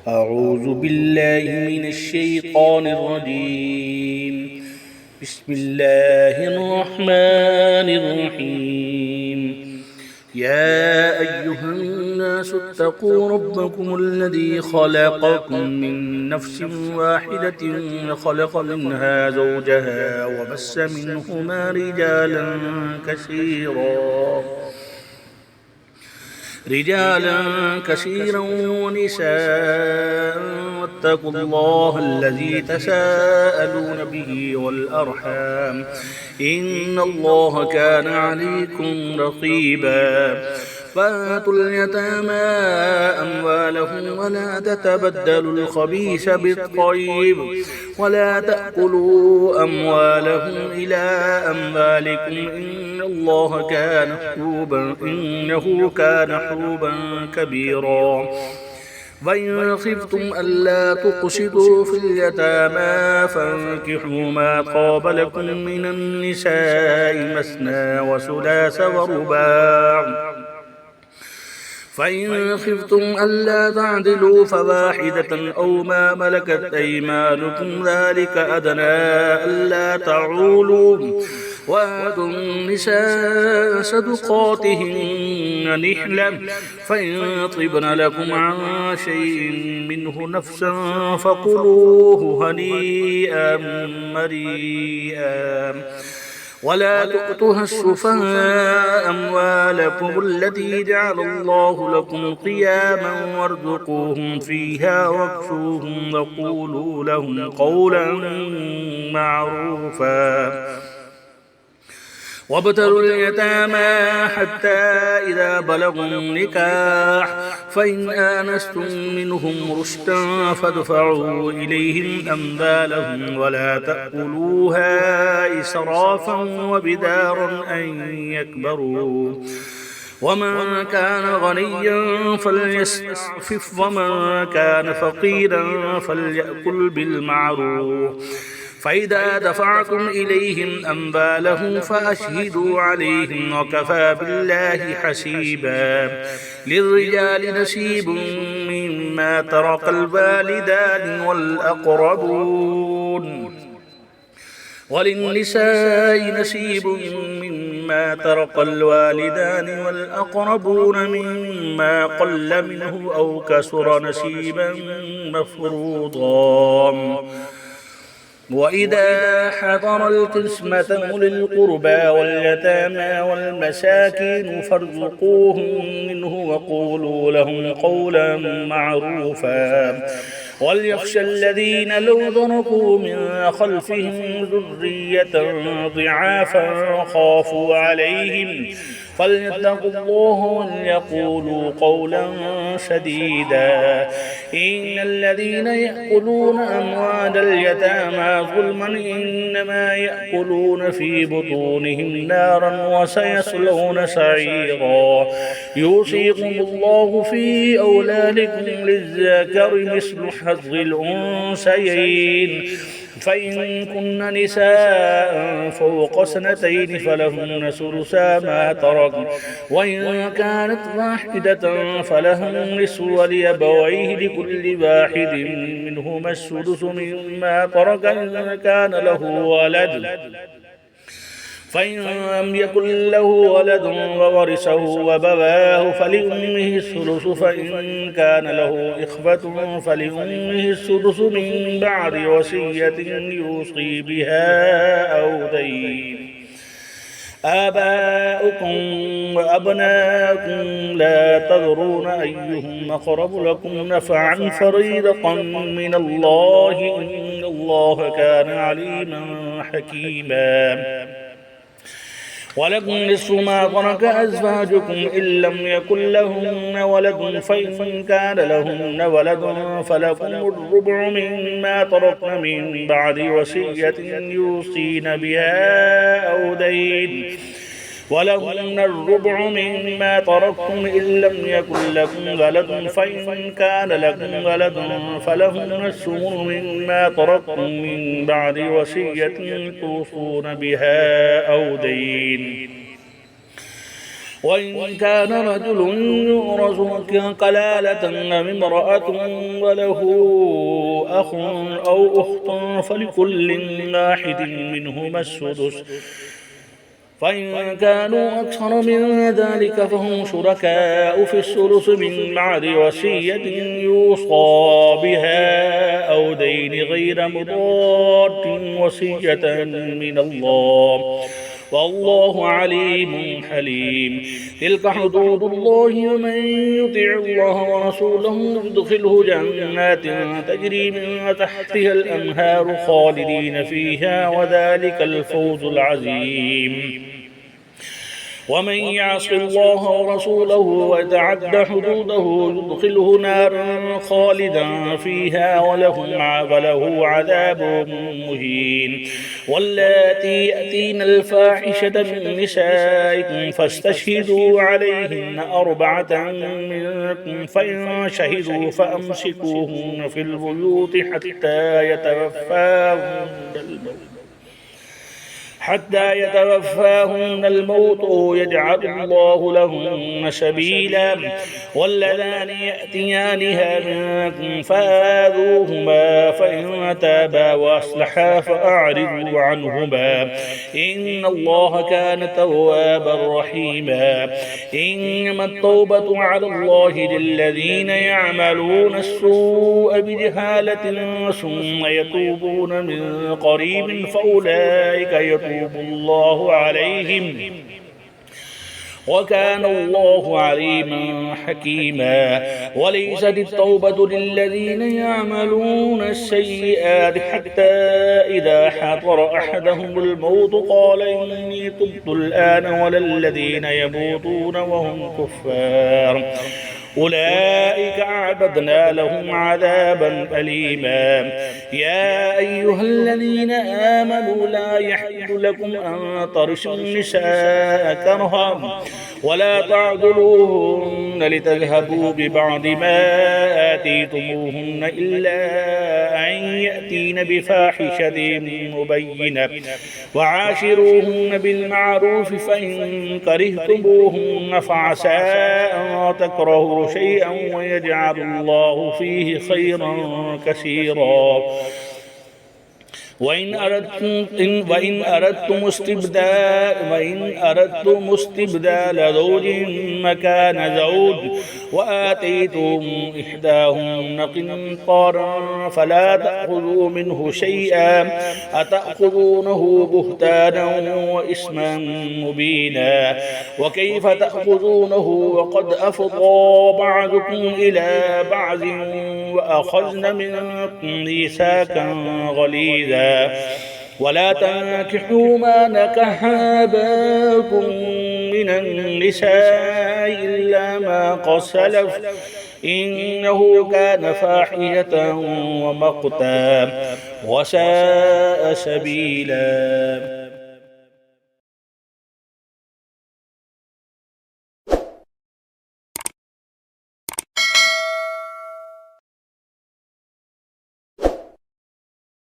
أعوذ بالله من الشيطان الرجيم. بسم الله الرحمن الرحيم. يا أيها الناس اتقوا ربكم الذي خلقكم من نفس واحدة وخلق منها زوجها وبث منهما رجالا كثيرا ونساء، واتقوا الله الذي تساءلون به والأرحام إن الله كان عليكم رقيبا. فآتوا اليتامى أموالهم ولا تتبدلوا الخبيث بالطيب ولا تأكلوا أموالهم إلى أموالكم إنه كان حوبا كبيرا. وإن خفتم ألا تقسطوا في اليتامى فانكحوا ما طاب لكم من النساء مثنى وثلاث ورباع، فإن خفتم ألا تعدلوا فواحدة أو ما ملكت أيمانكم ذلك أدنى ألا تعولوا. وآتوا النساء صدقاتهن نحلة، فإن طبن لكم عن شيء منه نفسا فكلوه هنيئا مريئا. ولا تؤتوها السفهاء أموالكم التي جعل الله لكم قياما وارزقوهم فيها واكسوهم وقولوا لهم قولا معروفا. وابتلوا اليتامى حتى إذا بلغوا النكاح، فإن آنستم منهم رشدا فادفعوا إليهم أموالهم ولا تأكلوها إسرافا وبدارا أن يكبروا. ومن كان غنيا فليستعفف ومن كان فقيرا فليأكل بالمعروف. فإذا دفعتم إليهم أموالهم فأشهدوا عليهم وكفى بالله حسيبا. للرجال نصيب مما ترك الوالدان والأقربون، وللنساء نصيب مما ترك الوالدان والأقربون مما قل منه أو كثر نصيبا مفروضا. وإذا حضر القسمة أولي القربى واليتامى والمساكين فارزقوهم منه وقولوا لهم قولا معروفا. وليخشى الذين لو تركوا من خلفهم ذرية ضعافا خافوا عليهم فليتقوا الله وليقولوا قولا سديدا. إن الذين يأكلون أموال اليتامى ظلما إنما يأكلون في بطونهم نارا وسيصلون سعيرا. يوصيكم الله في أولادكم للذكر مثل حظ الأنثيين، فإن كن نساء فوق سنتين فلهن ثلثا ما ترك، وإن كانت واحدة فلها النصف ولأبويه لكل واحد منهما السدس مما ترك إن كان له ولد. فإن لم يكن له ولد وورثه أبواه فلأمه الثلث، فإن كان له إخوة فلأمه السدس من بعد وصية يوصي بها أو دين. آباؤكم وأبناؤكم لا تدرون أيهم أقرب لكم نفعا فريضة من الله إن الله كان عليما حكيما. ولكم نصف ما ترك أزواجكم إن لم يكن لهن ولد، فإن كان لهن ولد فلكم الربع مما تركن من بعد وصية يوصين بها أو دين. ولهن الربع مما تركتم إن لم يكن لكم ولد، فإن كان لكم ولد فلهن الثمن مما تركتم من بعد وصية توصون بها أو دين. وإن كان رجل يورث كلالة من امرأة وله أخ أو أخت فلكل واحد منهما السدس، فإن كانوا أكثر من ذلك فهم شركاء في الثلث من بعد وصية يوصى بها أو دين غير مضار وصية من الله والله عليم حليم. تلك حدود الله ومن يطع الله ورسوله يدخله جنات تجري من تحتها الأنهار خالدين فيها وذلك الفوز العظيم. ومن يعص الله ورسوله ويتعد حدوده يدخله نارا خالدا فيها وله عذاب مهين. واللاتي يأتين الفاحشة من نسائكم فاستشهدوا عليهن 4 منكم، فإن شهدوا فأمسكوهن في البيوت حتى يتوفاهن الموت يجعل الله لهن سبيلا. واللذان يأتيانها منكم فآذوهما، فإن تابا وأصلحا فأعرضوا عنهما إن الله كان توابا رحيما. إنما التوبة على الله للذين يعملون السوء بجهالة ثم يتوبون من قريب فأولئك يتوب الله عليهم وكان الله عليما حكيما. وليست التوبة للذين يعملون السيئات حتى إذا حضر أحدهم الموت قال إني تبت الآن، ولا الذين يموتون وهم كفار أولئك أعتدنا لهم عذابا أليما. يا أيها الذين آمنوا لا يحل لكم أن ترثوا النساء كرها ولا تعضلوهن لتذهبوا ببعض ما آتيتموهن إلا أن يأتين بفاحشة مبينة وعاشروهن بالمعروف، فإن كرهتموهن فعسى أن تكرهوا شيئا ويجعل الله فيه خيرا كثيرا. وإن أردتم استبدال زوج مكان زوج وآتيتم إحداهن قنطارا فلا تأخذوا منه شيئا أتأخذونه بهتانا وإثما مبينا. وكيف تأخذونه وقد أفضى بعضكم إلى بعض وأخذن منكم ميثاقا غليظا. ولا تنكحوا ما نكح آباؤكم من النساء إلا ما قد سلف إنه كان فاحشة ومقتا وساء سبيلا.